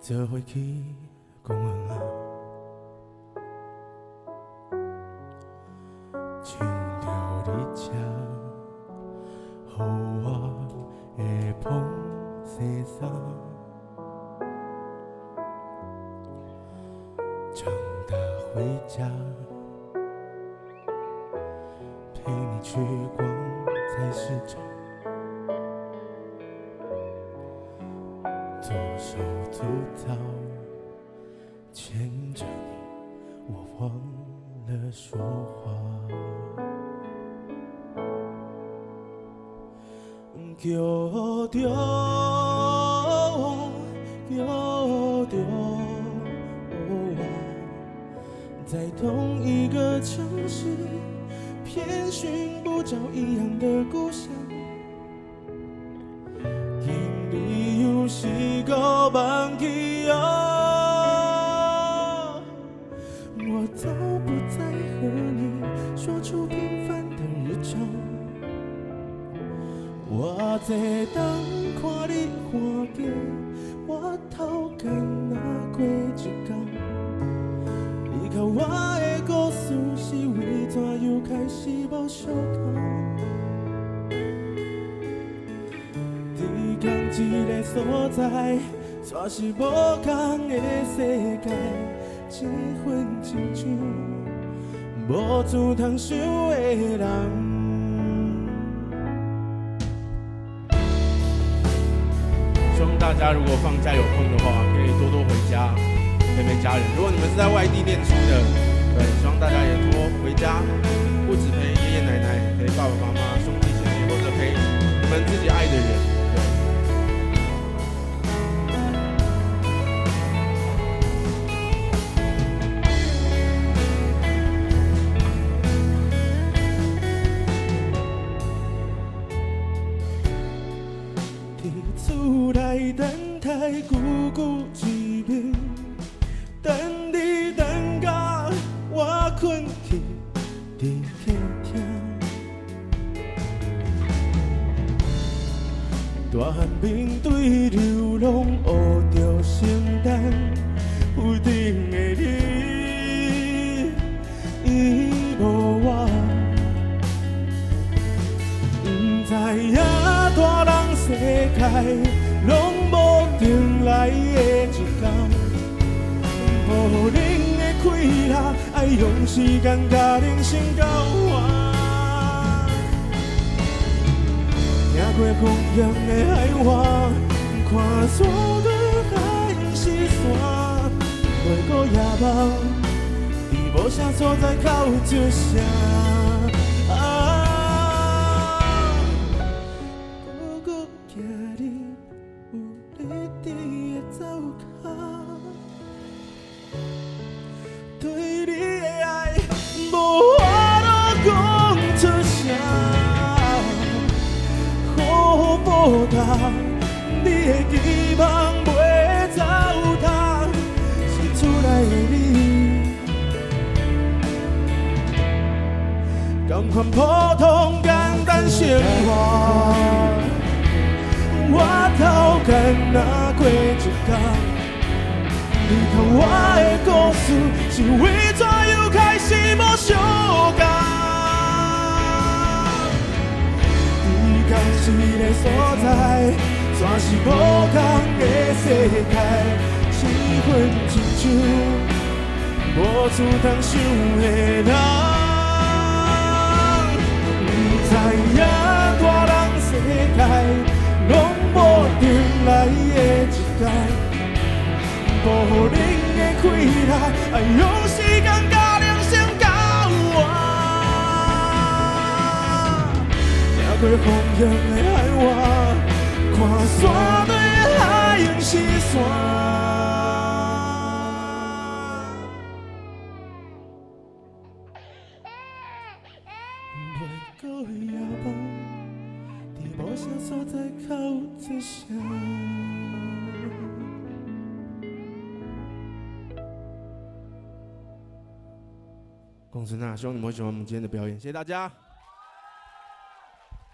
做伙去公园啊，唱着你唱，予我会捧西衫。长大回家，陪你去逛菜市场。左手吐槽，牵着你，我忘了说话。叫着我，叫着我，在同一个城市，偏寻不着一样的故乡。是个忘记哦，我早不再和你说出平凡的日常。我在等看你看见，我头干那过一天。你甲我的故事是为怎又开始无相同？一个所在，却是无同的世界，这份亲像无自通想的人。希望大家如果放假有空的话，可以多多回家陪陪家人。如果你们是在外地念书的，对，希望大家也多回家，不只陪爷爷奶奶，陪爸爸妈妈、兄弟姐妹，或者陪你们自己爱的人。厝内等待久久一眠，等你等到我困去伫客厅。大汉面对流浪，学着承担有定的你，伊无我，不知影大人世界。拢无定来的一天，无恁的快乐，爱用时间甲人生交换。行过风扬的海湾，看山对海是山，袂过夜梦，伫无啥所在哭一声。对你的爱，无法度讲出声，好报答你的期望袂糟蹋，是厝内的你，同款普通简单生活，我头干那过一天。你看我的故事是为怎又开始无相共？你讲一个所在，全是无同的世界，这份亲像无自通想的人。不知影大人世界，拢无定来的一天。无恁的快乐，爱用时间甲人生交换。行过风扬的海湾，看山对海永是山。袂过夜梦，伫无啥所在哭一声。公孙娜，希望你们会喜欢我们今天的表演，谢谢大家。